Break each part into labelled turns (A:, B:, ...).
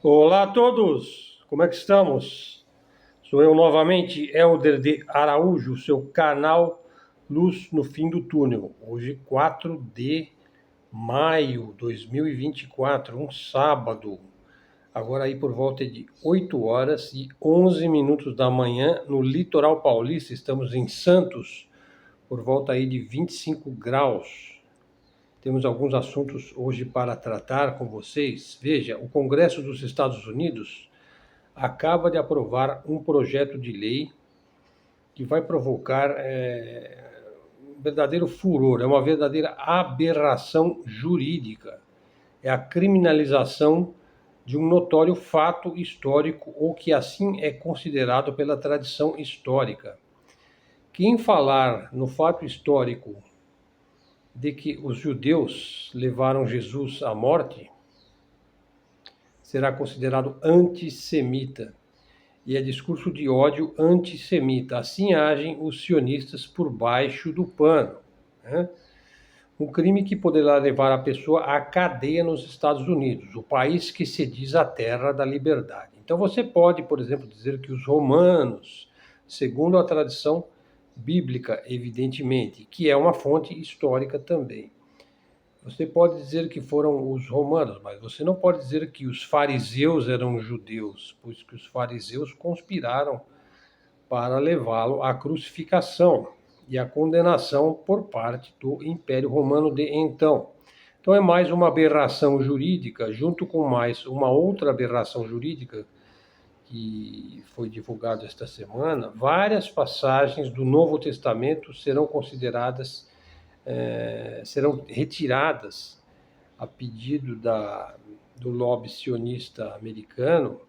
A: Olá a todos, como é que estamos? Sou eu novamente, Helder de Araújo, seu canal Luz no Fim do Túnel. Hoje, 4 de maio de 2024, um sábado. Agora aí por volta de 8 horas e 11 minutos da manhã, no litoral paulista, estamos em Santos, por volta aí de 25 graus. Temos alguns assuntos hoje para tratar com vocês. Veja, o Congresso dos Estados Unidos acaba de aprovar um projeto de lei que vai provocar um verdadeiro furor, é uma verdadeira aberração jurídica. É a criminalização de um notório fato histórico, ou que assim é considerado pela tradição histórica. Quem falar no fato histórico de que os judeus levaram Jesus à morte será considerado antissemita. E é discurso de ódio antissemita. Assim agem os sionistas por baixo do pano, né? Um crime que poderá levar a pessoa à cadeia nos Estados Unidos, o país que se diz a terra da liberdade. Então você pode, por exemplo, dizer que os romanos, segundo a tradição bíblica, evidentemente, que é uma fonte histórica também, você pode dizer que foram os romanos, mas você não pode dizer que os fariseus eram judeus, pois que os fariseus conspiraram para levá-lo à crucificação e à condenação por parte do Império Romano de então. Então é mais uma aberração jurídica, junto com mais uma outra aberração jurídica que foi divulgada esta semana. Várias passagens do Novo Testamento serão consideradas, serão retiradas a pedido do lobby sionista americano,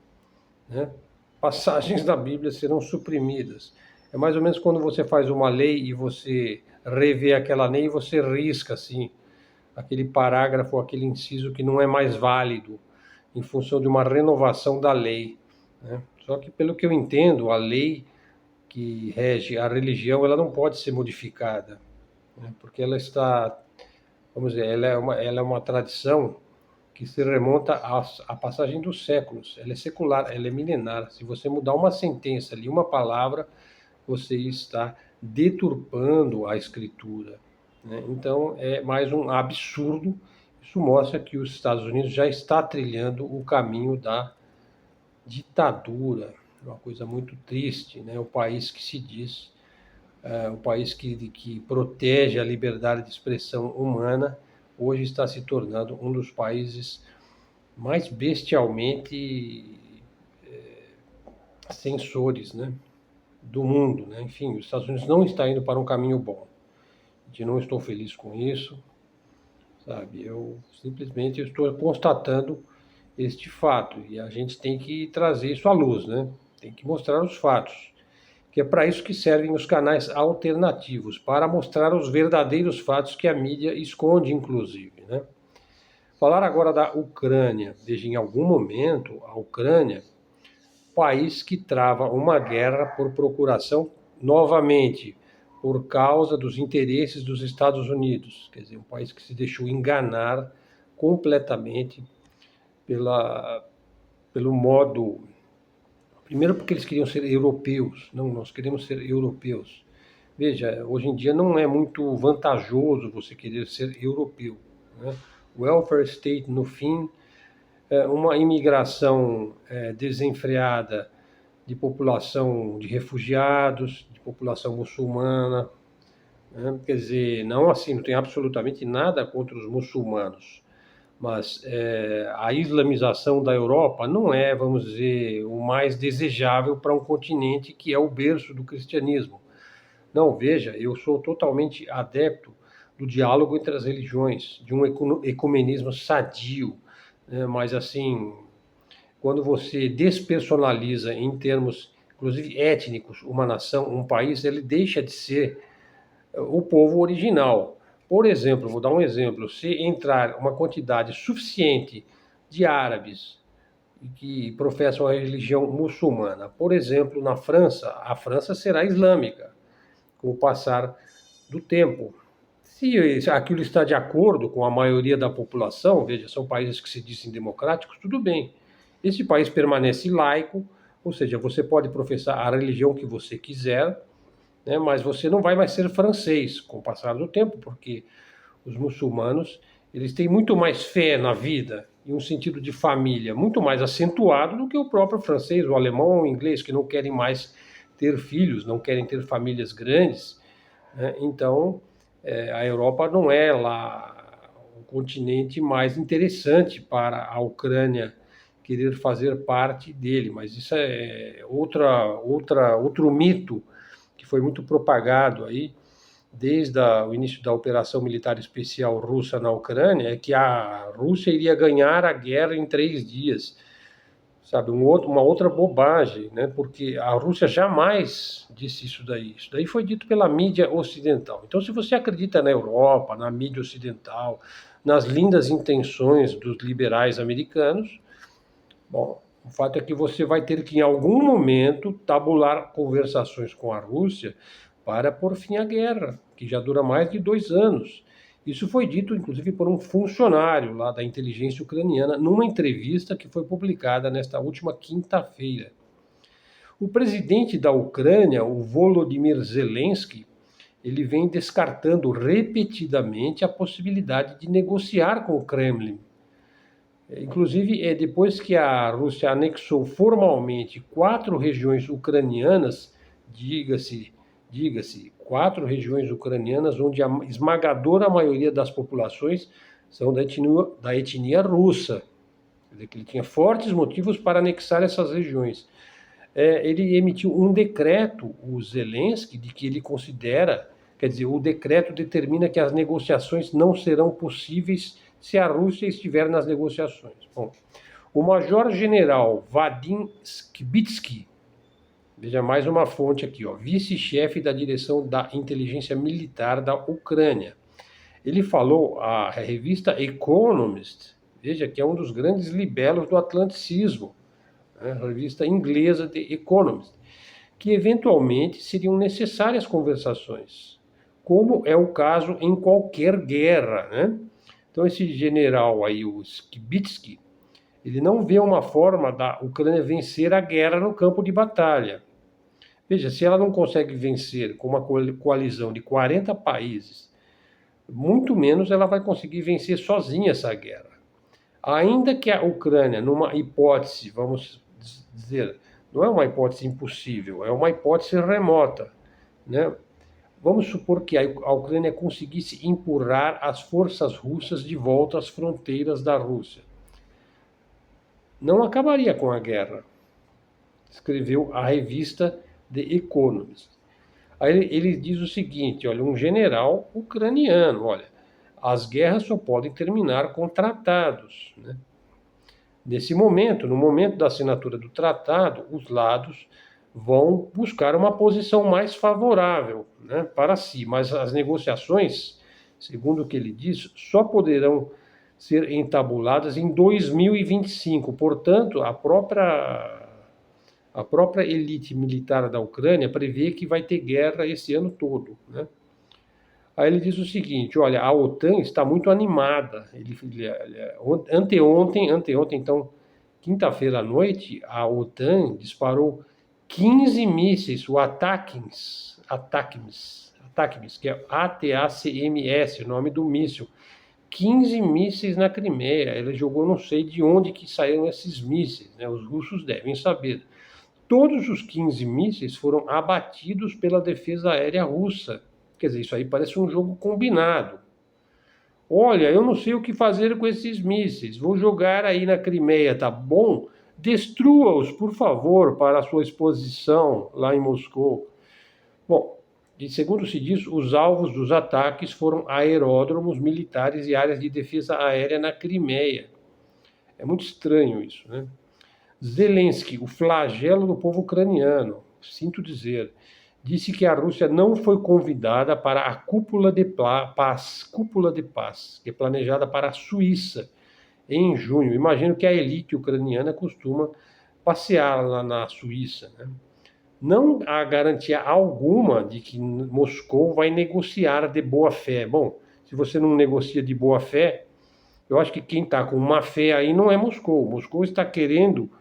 A: né? Passagens da Bíblia serão suprimidas. É mais ou menos quando você faz uma lei e você revê aquela lei e você risca assim aquele parágrafo, aquele inciso que não é mais válido em função de uma renovação da lei, né? Só que pelo que eu entendo, a lei que rege a religião, ela não pode ser modificada, né? Porque ela está, vamos dizer, ela é uma tradição que se remonta à passagem dos séculos. Ela é secular, ela é milenar. Se você mudar uma sentença ali, uma palavra, você está deturpando a escritura, né? Então, é mais um absurdo. Isso mostra que os Estados Unidos já está trilhando o caminho da ditadura. Uma coisa muito triste, né? O país que se diz, o país que protege a liberdade de expressão humana, hoje está se tornando um dos países mais bestialmente censores, né, do mundo, né? Enfim, os Estados Unidos não está indo para um caminho bom. Eu não estou feliz com isso, sabe? Eu simplesmente estou constatando este fato e a gente tem que trazer isso à luz, né? Tem que mostrar os fatos, que é para isso que servem os canais alternativos, para mostrar os verdadeiros fatos que a mídia esconde, inclusive, né? Falar agora da Ucrânia. Veja, em algum momento, a Ucrânia, país que trava uma guerra por procuração, novamente, por causa dos interesses dos Estados Unidos. Quer dizer, um país que se deixou enganar completamente pelo modo. Primeiro, porque eles queriam ser europeus. Não, nós queremos ser europeus. Veja, hoje em dia não é muito vantajoso você querer ser europeu, né? Welfare state, no fim, uma imigração desenfreada de população de refugiados, de população muçulmana, né? Quer dizer, não assim, não tem absolutamente nada contra os muçulmanos, mas a islamização da Europa não é, vamos dizer, o mais desejável para um continente que é o berço do cristianismo. Não, veja, eu sou totalmente adepto do diálogo entre as religiões, de um ecumenismo sadio, né? Mas assim, quando você despersonaliza em termos, inclusive étnicos, uma nação, um país, ele deixa de ser o povo original. Por exemplo, vou dar um exemplo: se entrar uma quantidade suficiente de árabes que professam a religião muçulmana, por exemplo, na França, a França será islâmica com o passar do tempo. Se aquilo está de acordo com a maioria da população, veja, são países que se dizem democráticos, tudo bem. Esse país permanece laico, ou seja, você pode professar a religião que você quiser, né, mas você não vai mais ser francês com o passar do tempo, porque os muçulmanos eles têm muito mais fé na vida e um sentido de família muito mais acentuado do que o próprio francês, o alemão ou o inglês, que não querem mais ter filhos, não querem ter famílias grandes, né? Então, a Europa não é lá o continente mais interessante para a Ucrânia querer fazer parte dele, mas isso é outro mito que foi muito propagado aí desde o início da operação militar especial russa na Ucrânia, é que a Rússia iria ganhar a guerra em 3 dias, sabe? Uma outra bobagem, né? Porque a Rússia jamais disse isso daí. Isso daí foi dito pela mídia ocidental. Então, se você acredita na Europa, na mídia ocidental, nas lindas intenções dos liberais americanos, bom, o fato é que você vai ter que, em algum momento, tabular conversações com a Rússia para pôr fim à guerra, que já dura mais de 2 anos. Isso foi dito, inclusive, por um funcionário lá da inteligência ucraniana, numa entrevista que foi publicada nesta última quinta-feira. O presidente da Ucrânia, o Volodymyr Zelensky, ele vem descartando repetidamente a possibilidade de negociar com o Kremlin. Inclusive, depois que a Rússia anexou formalmente 4 regiões ucranianas, diga-se, 4 regiões ucranianas onde a esmagadora maioria das populações são da etnia russa. Quer dizer, que ele tinha fortes motivos para anexar essas regiões. Ele emitiu um decreto, o Zelensky, de que ele considera, quer dizer, o decreto determina que as negociações não serão possíveis se a Rússia estiver nas negociações. Bom, o major-general Vadim Skibitsky, veja mais uma fonte aqui, ó, vice-chefe da direção da inteligência militar da Ucrânia. Ele falou à revista Economist, veja que é um dos grandes libelos do atlanticismo, né, a revista inglesa The Economist, que eventualmente seriam necessárias conversações, como é o caso em qualquer guerra, né? Então esse general aí, o Skibitsky, ele não vê uma forma da Ucrânia vencer a guerra no campo de batalha. Veja, se ela não consegue vencer com uma coalizão de 40 países, muito menos ela vai conseguir vencer sozinha essa guerra. Ainda que a Ucrânia, numa hipótese, vamos dizer, não é uma hipótese impossível, é uma hipótese remota, né? Vamos supor que a Ucrânia conseguisse empurrar as forças russas de volta às fronteiras da Rússia. Não acabaria com a guerra, escreveu a revista The Economist. Aí ele diz o seguinte, olha, um general ucraniano, olha, as guerras só podem terminar com tratados, né? Nesse momento, no momento da assinatura do tratado, os lados vão buscar uma posição mais favorável, né, para si, mas as negociações, segundo o que ele diz, só poderão ser entabuladas em 2025. Portanto, a própria elite militar da Ucrânia prevê que vai ter guerra esse ano todo, né? Aí ele diz o seguinte, olha, a OTAN está muito animada. Anteontem, então, quinta-feira à noite, a OTAN disparou 15 mísseis, o ATACMS, que é ATACMS, o nome do míssil. 15 mísseis na Crimeia. Ele jogou, não sei de onde que saíram esses mísseis, né? Os russos devem saber. Todos os 15 mísseis foram abatidos pela defesa aérea russa. Quer dizer, isso aí parece um jogo combinado. Olha, eu não sei o que fazer com esses mísseis. Vou jogar aí na Crimeia, tá bom? Destrua-os, por favor, para a sua exposição lá em Moscou. Bom, e segundo se diz, os alvos dos ataques foram aeródromos militares e áreas de defesa aérea na Crimeia. É muito estranho isso, né? Zelensky, o flagelo do povo ucraniano, sinto dizer, disse que a Rússia não foi convidada para a cúpula de paz, que é planejada para a Suíça em junho. Imagino que a elite ucraniana costuma passear lá na Suíça, né? Não há garantia alguma de que Moscou vai negociar de boa fé. Bom, se você não negocia de boa fé, eu acho que quem está com má fé aí não é Moscou. Moscou está querendo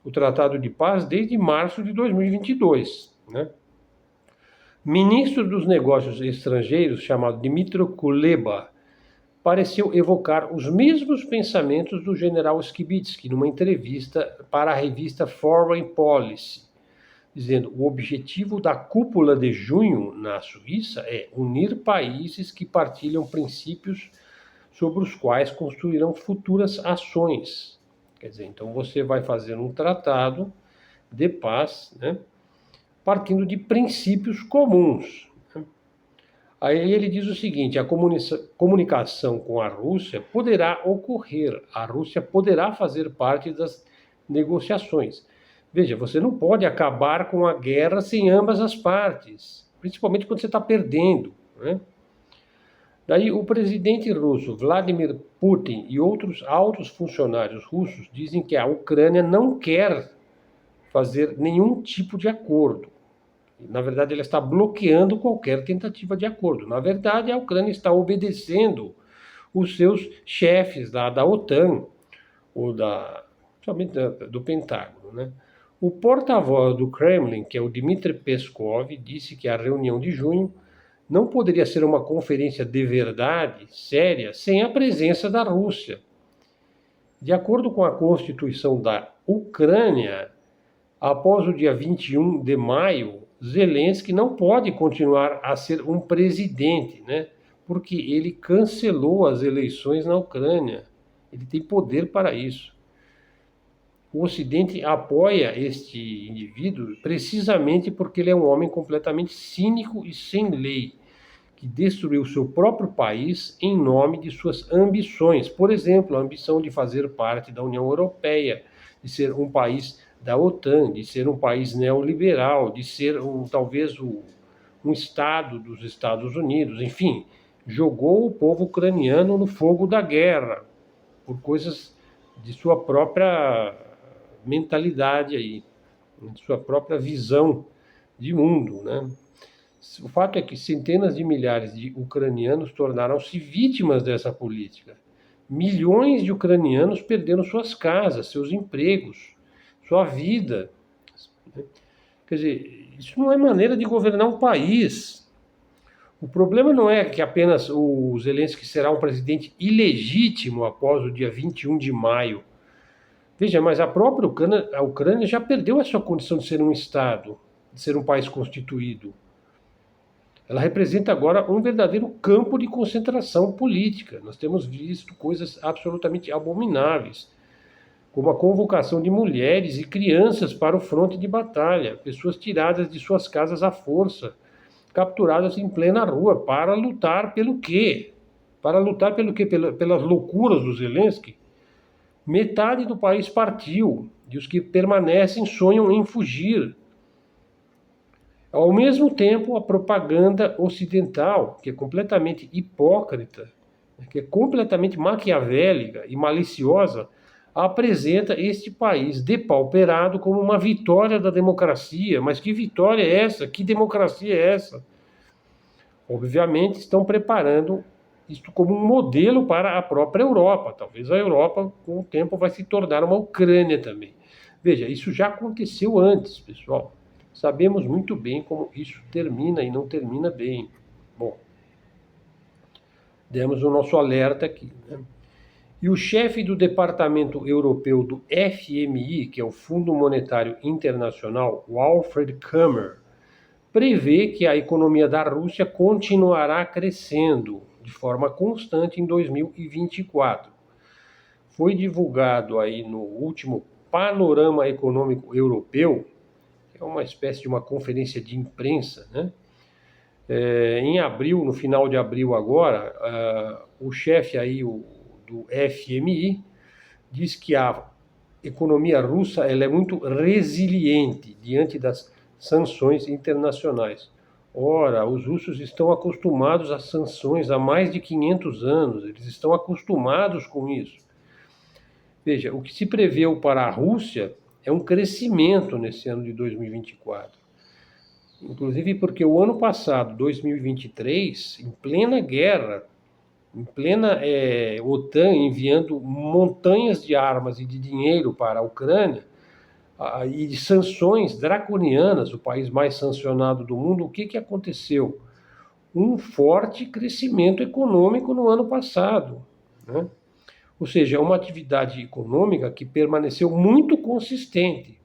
A: o Tratado de Paz desde março de 2022, né? Ministro dos Negócios Estrangeiros, chamado Dmytro Kuleba, pareceu evocar os mesmos pensamentos do general Skibitsky numa entrevista para a revista Foreign Policy, dizendo: o objetivo da cúpula de junho na Suíça é unir países que partilham princípios sobre os quais construirão futuras ações. Quer dizer, então você vai fazer um tratado de paz, né, partindo de princípios comuns. Aí ele diz o seguinte: a comunicação com a Rússia poderá ocorrer, a Rússia poderá fazer parte das negociações. Veja, você não pode acabar com a guerra sem ambas as partes, principalmente quando você está perdendo, né? Daí o presidente russo Vladimir Putin e outros altos funcionários russos dizem que a Ucrânia não quer fazer nenhum tipo de acordo. Na verdade, ela está bloqueando qualquer tentativa de acordo. Na verdade, a Ucrânia está obedecendo os seus chefes da OTAN, ou somente do Pentágono, né? O porta-voz do Kremlin, que é o Dmitry Peskov, disse que a reunião de junho não poderia ser uma conferência de verdade, séria, sem a presença da Rússia. De acordo com a Constituição da Ucrânia, após o dia 21 de maio, Zelensky não pode continuar a ser um presidente, né? Porque ele cancelou as eleições na Ucrânia. Ele tem poder para isso. O Ocidente apoia este indivíduo precisamente porque ele é um homem completamente cínico e sem lei, que destruiu seu próprio país em nome de suas ambições. Por exemplo, a ambição de fazer parte da União Europeia, de ser um país da OTAN, de ser um país neoliberal, de ser talvez um Estado dos Estados Unidos, enfim, jogou o povo ucraniano no fogo da guerra, por coisas de sua própria mentalidade aí, de sua própria visão de mundo, né? O fato é que centenas de milhares de ucranianos tornaram-se vítimas dessa política. Milhões de ucranianos perderam suas casas, seus empregos, sua vida. Quer dizer, isso não é maneira de governar um país. O problema não é que apenas o Zelensky será um presidente ilegítimo após o dia 21 de maio. Veja, mas a própria Ucrânia já perdeu a sua condição de ser um Estado, de ser um país constituído. Ela representa agora um verdadeiro campo de concentração política. Nós temos visto coisas absolutamente abomináveis, como a convocação de mulheres e crianças para o fronte de batalha, pessoas tiradas de suas casas à força, capturadas em plena rua, para lutar pelo quê? Para lutar pelo quê? Pelas loucuras do Zelensky? Metade do país partiu, e os que permanecem sonham em fugir. Ao mesmo tempo, a propaganda ocidental, que é completamente hipócrita, que é completamente maquiavélica e maliciosa, apresenta este país depauperado como uma vitória da democracia. Mas que vitória é essa? Que democracia é essa? Obviamente estão preparando isto como um modelo para a própria Europa. Talvez a Europa, com o tempo, vai se tornar uma Ucrânia também. Veja, isso já aconteceu antes, pessoal. Sabemos muito bem como isso termina e não termina bem. Bom, demos o nosso alerta aqui, né? E o chefe do Departamento Europeu do FMI, que é o Fundo Monetário Internacional, o Alfred Kummer, prevê que a economia da Rússia continuará crescendo de forma constante em 2024. Foi divulgado aí no último Panorama Econômico Europeu, que é uma espécie de uma conferência de imprensa, né? Em abril, no final de abril agora, o chefe aí do FMI diz que a economia russa ela é muito resiliente diante das sanções internacionais. Ora, os russos estão acostumados a sanções há mais de 500 anos, eles estão acostumados com isso. Veja, o que se preveu para a Rússia é um crescimento nesse ano de 2024. Inclusive porque o ano passado, 2023, em plena guerra, em plena OTAN enviando montanhas de armas e de dinheiro para a Ucrânia, e de sanções draconianas, o país mais sancionado do mundo, o que aconteceu? Um forte crescimento econômico no ano passado, né? Ou seja, é uma atividade econômica que permaneceu muito consistente.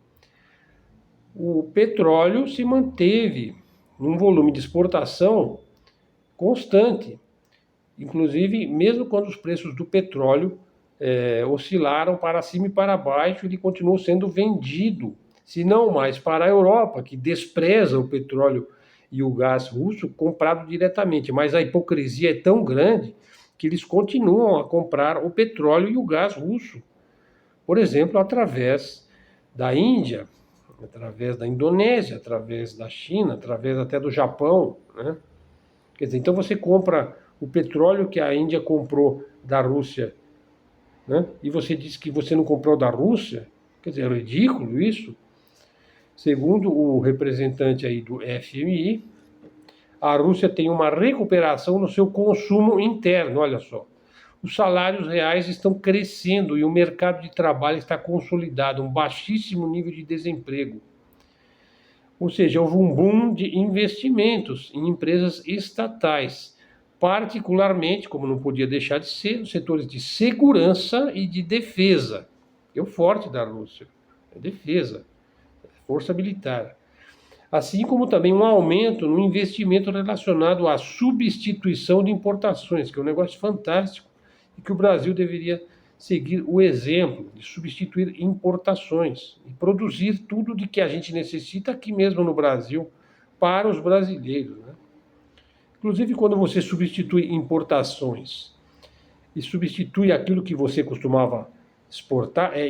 A: O petróleo se manteve num volume de exportação constante, inclusive mesmo quando os preços do petróleo oscilaram para cima e para baixo, ele continuou sendo vendido, se não mais para a Europa, que despreza o petróleo e o gás russo comprado diretamente, mas a hipocrisia é tão grande que eles continuam a comprar o petróleo e o gás russo, por exemplo, através da Índia, através da Indonésia, através da China, através até do Japão, né? Quer dizer, então você compra o petróleo que a Índia comprou da Rússia, né? E você diz que você não comprou da Rússia? Quer dizer, é ridículo isso. Segundo o representante aí do FMI, a Rússia tem uma recuperação no seu consumo interno, olha só. Os salários reais estão crescendo e o mercado de trabalho está consolidado, um baixíssimo nível de desemprego. Ou seja, houve um boom de investimentos em empresas estatais, particularmente, como não podia deixar de ser, nos setores de segurança e de defesa. É o forte da Rússia, é defesa, é força militar. Assim como também um aumento no investimento relacionado à substituição de importações, que é um negócio fantástico e que o Brasil deveria seguir o exemplo de substituir importações e produzir tudo de que a gente necessita aqui mesmo no Brasil para os brasileiros, né? Inclusive, quando você substitui importações e substitui aquilo que você costumava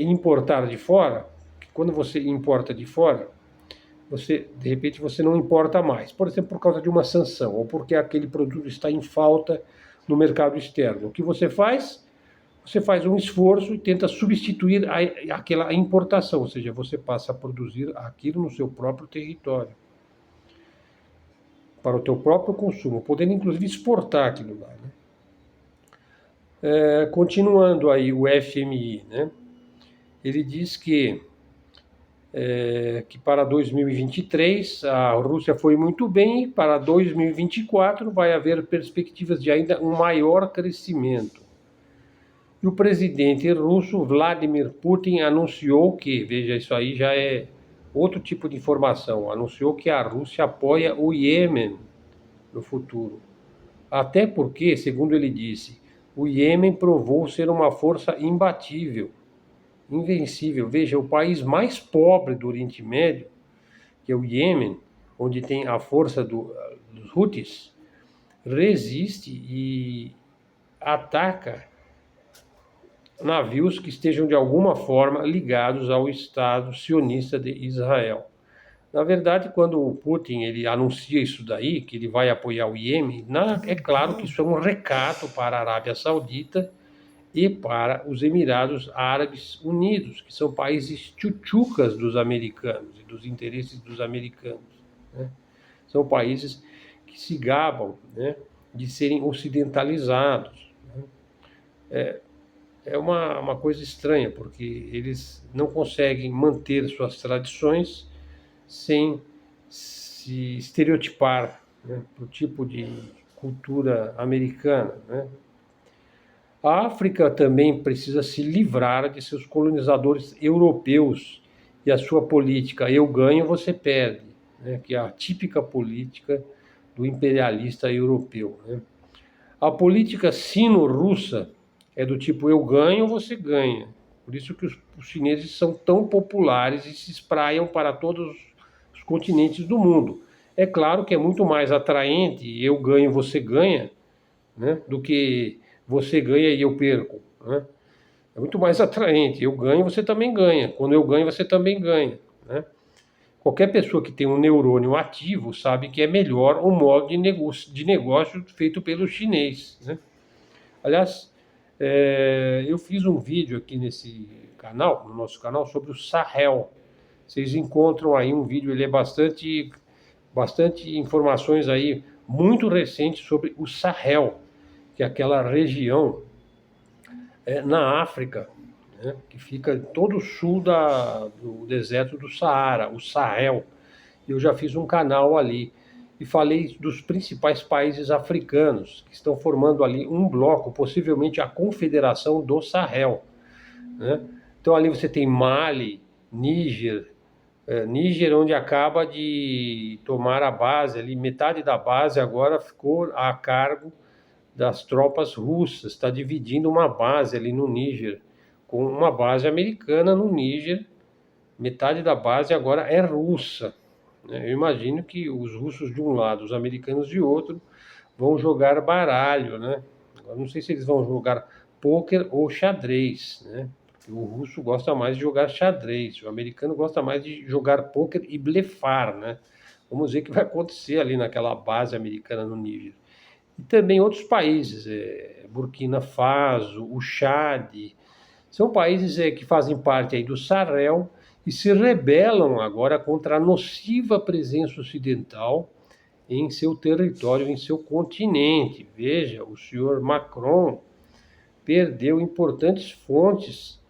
A: importar de fora, quando você importa de fora, de repente você não importa mais, por exemplo, por causa de uma sanção ou porque aquele produto está em falta no mercado externo. O que você faz? Você faz um esforço e tenta substituir aquela importação, ou seja, você passa a produzir aquilo no seu próprio território, para o teu próprio consumo, podendo inclusive exportar aquilo lá, né? Continuando aí o FMI, né? Ele diz que para 2023 a Rússia foi muito bem, e para 2024 vai haver perspectivas de ainda um maior crescimento. E o presidente russo Vladimir Putin anunciou que, veja, isso aí já é outro tipo de informação, anunciou que a Rússia apoia o Iêmen no futuro. Até porque, segundo ele disse, o Iêmen provou ser uma força imbatível, invencível. Veja, o país mais pobre do Oriente Médio, que é o Iêmen, onde tem a força dos Houthis, resiste e ataca navios que estejam de alguma forma ligados ao Estado sionista de Israel. Na verdade, quando o Putin ele anuncia isso daí, que ele vai apoiar o Iêmen, é claro que isso é um recado para a Arábia Saudita e para os Emirados Árabes Unidos, que são países tchutchucas dos americanos e dos interesses dos americanos, né? São países que se gabam, né, de serem ocidentalizados, né? É uma coisa estranha, porque eles não conseguem manter suas tradições sem se estereotipar, né, para o tipo de cultura americana, né? A África também precisa se livrar de seus colonizadores europeus e a sua política eu ganho, você perde, né, que é a típica política do imperialista europeu, né? A política sino-russa é do tipo eu ganho, você ganha. Por isso que os chineses são tão populares e se espraiam para todos os continentes do mundo. É claro que é muito mais atraente eu ganho, você ganha, né, do que você ganha e eu perco, né? É muito mais atraente. Eu ganho, você também ganha. Quando eu ganho, você também ganha, né? Qualquer pessoa que tem um neurônio ativo sabe que é melhor o modo de negócio feito pelo chinês, né? Aliás, eu fiz um vídeo aqui nesse canal, no nosso canal, sobre o Sahel. Vocês encontram aí um vídeo, ele é bastante informações aí, muito recentes sobre o Sahel, que é aquela região na África, né, que fica todo o sul do deserto do Saara, o Sahel. Eu já fiz um canal ali e falei dos principais países africanos que estão formando ali um bloco, possivelmente a Confederação do Sahel, né? Então ali você tem Mali, Níger, Níger, onde acaba de tomar a base ali, metade da base agora ficou a cargo das tropas russas, está dividindo uma base ali no Níger, com uma base americana no Níger, metade da base agora é russa, né? Eu imagino que os russos de um lado, os americanos de outro, vão jogar baralho, né? Agora, não sei se eles vão jogar pôquer ou xadrez, né? O russo gosta mais de jogar xadrez, o americano gosta mais de jogar pôquer e blefar, né? Vamos ver o que vai acontecer ali naquela base americana no Níger. E também outros países, Burkina Faso, o Chad, são países que fazem parte aí do Sahel e se rebelam agora contra a nociva presença ocidental em seu território, em seu continente. Veja, o senhor Macron perdeu importantes fontes,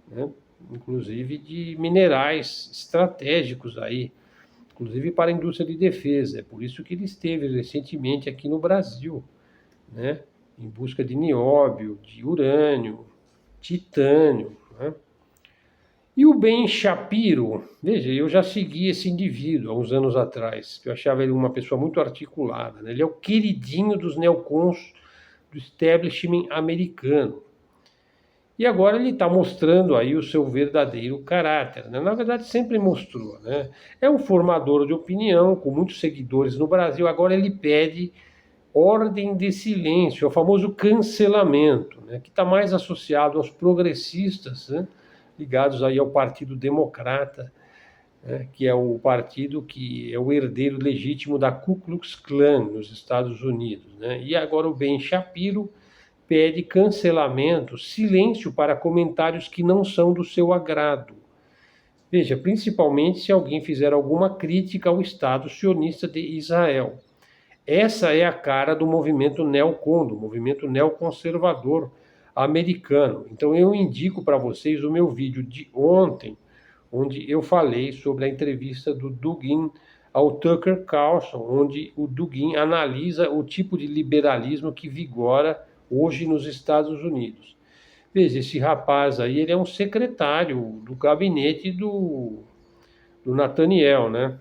A: né, inclusive de minerais estratégicos aí, inclusive para a indústria de defesa. É por isso que ele esteve recentemente aqui no Brasil, né, em busca de nióbio, de urânio, titânio, né? E o Ben Shapiro, veja, eu já segui esse indivíduo há uns anos atrás, que eu achava ele uma pessoa muito articulada, né? Ele é o queridinho dos neocons do establishment americano. E agora ele está mostrando aí o seu verdadeiro caráter, né? Na verdade, sempre mostrou, né? É um formador de opinião, com muitos seguidores no Brasil. Agora ele pede ordem de silêncio, é o famoso cancelamento, né? Que está mais associado aos progressistas, né, ligados aí ao Partido Democrata, né, que é o partido que é o herdeiro legítimo da Ku Klux Klan nos Estados Unidos, né? E agora o Ben Shapiro pede cancelamento, silêncio para comentários que não são do seu agrado. Veja, principalmente se alguém fizer alguma crítica ao Estado sionista de Israel. Essa é a cara do movimento neocon, do movimento neoconservador americano. Então eu indico para vocês o meu vídeo de ontem, onde eu falei sobre a entrevista do Dugin ao Tucker Carlson, onde o Dugin analisa o tipo de liberalismo que vigora hoje nos Estados Unidos. Veja, esse rapaz aí, ele é um secretário do gabinete do Nathaniel, né?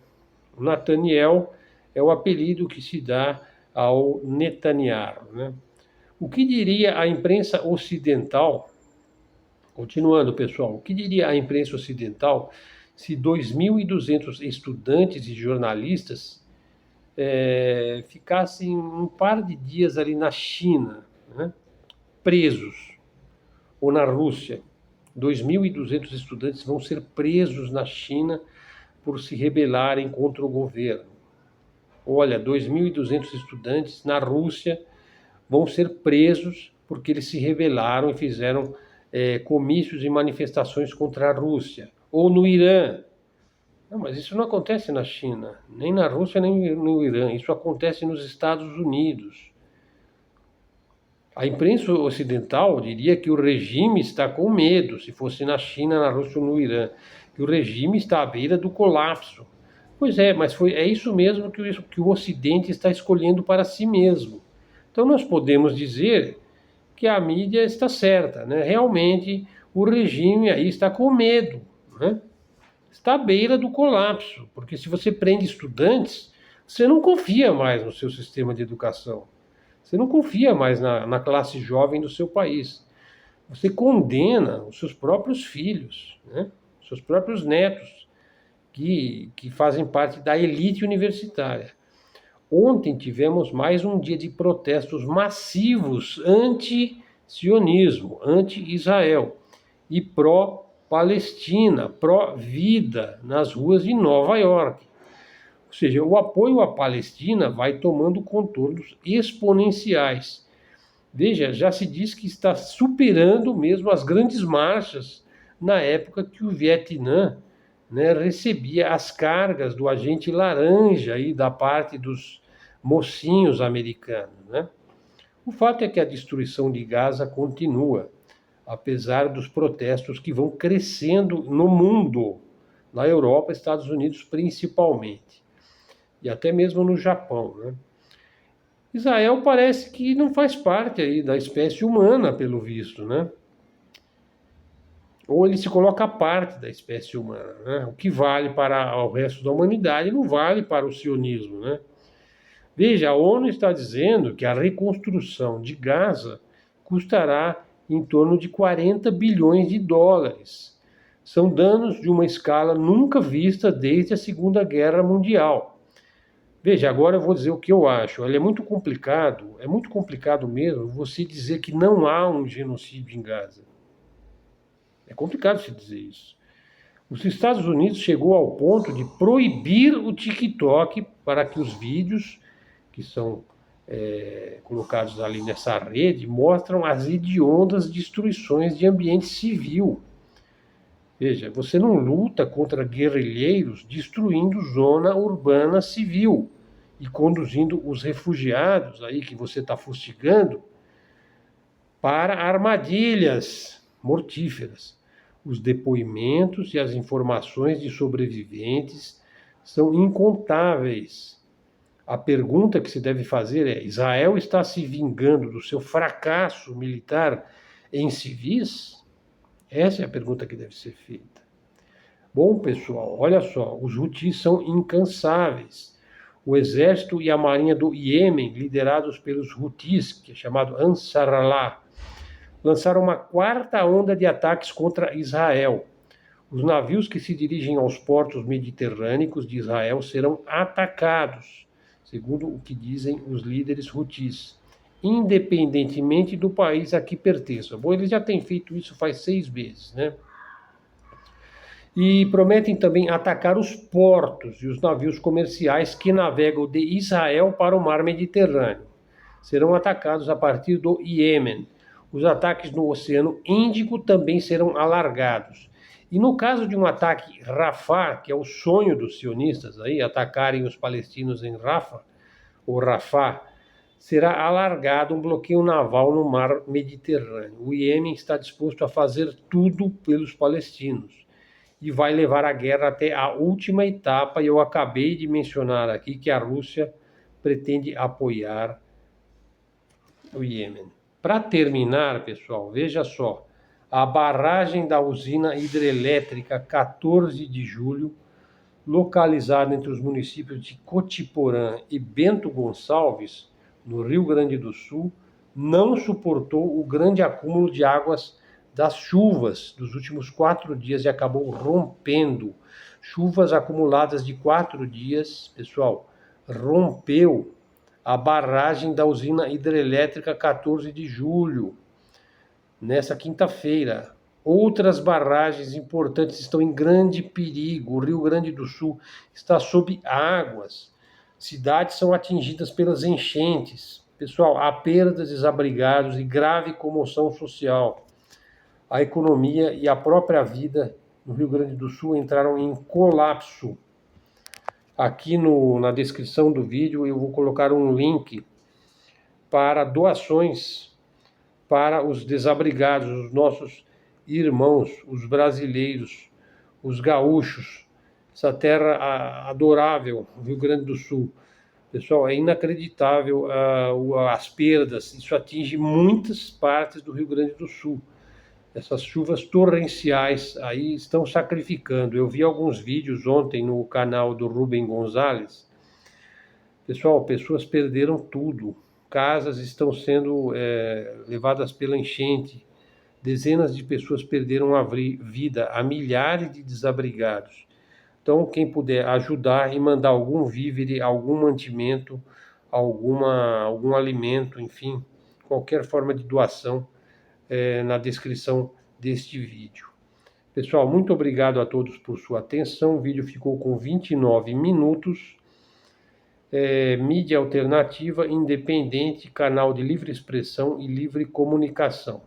A: O Nathaniel é o apelido que se dá ao Netanyahu, né? O que diria a imprensa ocidental, continuando, pessoal, o que diria a imprensa ocidental se 2.200 estudantes e jornalistas ficassem um par de dias ali na China, né, presos, ou na Rússia? 2.200 estudantes vão ser presos na China por se rebelarem contra o governo. Olha, 2.200 estudantes na Rússia vão ser presos porque eles se rebelaram e fizeram comícios e manifestações contra a Rússia. Ou no Irã. Não, mas isso não acontece na China, nem na Rússia, nem no Irã. Isso acontece nos Estados Unidos. A imprensa ocidental diria que o regime está com medo, se fosse na China, na Rússia ou no Irã, que o regime está à beira do colapso. Pois é, mas é isso mesmo que o Ocidente está escolhendo para si mesmo. Então nós podemos dizer que a mídia está certa, né? Realmente o regime aí está com medo, né? Está à beira do colapso, porque se você prende estudantes, você não confia mais no seu sistema de educação. Você não confia mais na classe jovem do seu país. Você condena os seus próprios filhos, né? Os seus próprios netos, que fazem parte da elite universitária. Ontem tivemos mais um dia de protestos massivos anti-sionismo, anti-Israel e pró-Palestina, pró-vida nas ruas de Nova York. Ou seja, o apoio à Palestina vai tomando contornos exponenciais. Veja, já se diz que está superando mesmo as grandes marchas na época que o Vietnã, né, recebia as cargas do agente laranja aí da parte dos mocinhos americanos, né? O fato é que a destruição de Gaza continua. apesar dos protestos que vão crescendo no mundo, na Europa, Estados Unidos principalmente, e até mesmo no Japão, né? Israel parece que não faz parte aí da espécie humana, pelo visto, né? Ou ele se coloca à parte da espécie humana, né? O que vale para o resto da humanidade não vale para o sionismo, né? Veja, a ONU está dizendo que a reconstrução de Gaza custará em torno de 40 bilhões de dólares. São danos de uma escala nunca vista desde a Segunda Guerra Mundial. Veja, agora eu vou dizer o que eu acho. É muito complicado mesmo você dizer que não há um genocídio em Gaza. É complicado se dizer isso. Os Estados Unidos chegou ao ponto de proibir o TikTok para que os vídeos que são colocados ali nessa rede mostram as hediondas destruições de ambiente civil. Veja, você não luta contra guerrilheiros destruindo zona urbana civil e conduzindo os refugiados aí que você está fustigando para armadilhas mortíferas. Os depoimentos e as informações de sobreviventes são incontáveis. A pergunta que se deve fazer é: Israel está se vingando do seu fracasso militar em civis? Essa é a pergunta que deve ser feita. Bom, pessoal, olha só, os Houthis são incansáveis. O exército e a marinha do Iêmen, liderados pelos Houthis, que é chamado Ansar Allah, lançaram uma quarta onda de ataques contra Israel. Os navios que se dirigem aos portos mediterrâneos de Israel serão atacados, segundo o que dizem os líderes Houthis, independentemente do país a que pertençam. Bom, eles já têm feito isso faz 6 meses, né? E prometem também atacar os portos e os navios comerciais que navegam de Israel para o mar Mediterrâneo. Serão atacados a partir do Iêmen. Os ataques no Oceano Índico também serão alargados. E no caso de um ataque Rafah, que é o sonho dos sionistas aí, atacarem os palestinos em Rafah, ou Rafah, será alargado um bloqueio naval no mar Mediterrâneo. O Iêmen está disposto a fazer tudo pelos palestinos e vai levar a guerra até a última etapa. E eu acabei de mencionar aqui que a Rússia pretende apoiar o Iêmen. Para terminar, pessoal, veja só, a barragem da usina hidrelétrica 14 de julho, localizada entre os municípios de Cotiporã e Bento Gonçalves, no Rio Grande do Sul, não suportou o grande acúmulo de águas das chuvas dos últimos 4 dias e acabou rompendo. Chuvas acumuladas de 4 dias, pessoal, rompeu a barragem da usina hidrelétrica 14 de julho, nessa quinta-feira. Outras barragens importantes estão em grande perigo. O Rio Grande do Sul está sob águas. Cidades são atingidas pelas enchentes. Pessoal, há perdas, desabrigados e grave comoção social. A economia e a própria vida no Rio Grande do Sul entraram em colapso. Aqui na descrição do vídeo eu vou colocar um link para doações para os desabrigados, os nossos irmãos, os brasileiros, os gaúchos, essa terra adorável, Rio Grande do Sul. Pessoal, é inacreditável as perdas, isso atinge muitas partes do Rio Grande do Sul. Essas chuvas torrenciais aí estão sacrificando. Eu vi alguns vídeos ontem no canal do Rubem Gonzalez. Pessoal, pessoas perderam tudo. Casas estão sendo levadas pela enchente. Dezenas de pessoas perderam a vida, há milhares de desabrigados. Então, quem puder ajudar e mandar algum víver, algum mantimento, algum alimento, enfim, qualquer forma de doação, na descrição deste vídeo. Pessoal, muito obrigado a todos por sua atenção. O vídeo ficou com 29 minutos. Mídia alternativa, independente, canal de livre expressão e livre comunicação.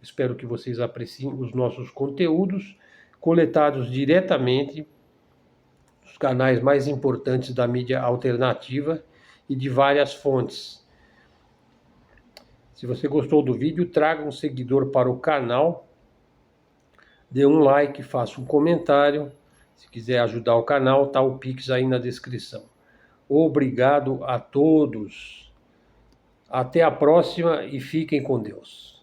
A: Espero que vocês apreciem os nossos conteúdos, coletados diretamente dos canais mais importantes da mídia alternativa e de várias fontes. Se você gostou do vídeo, traga um seguidor para o canal, dê um like, faça um comentário. Se quiser ajudar o canal, tá o Pix aí na descrição. Obrigado a todos. Até a próxima e fiquem com Deus.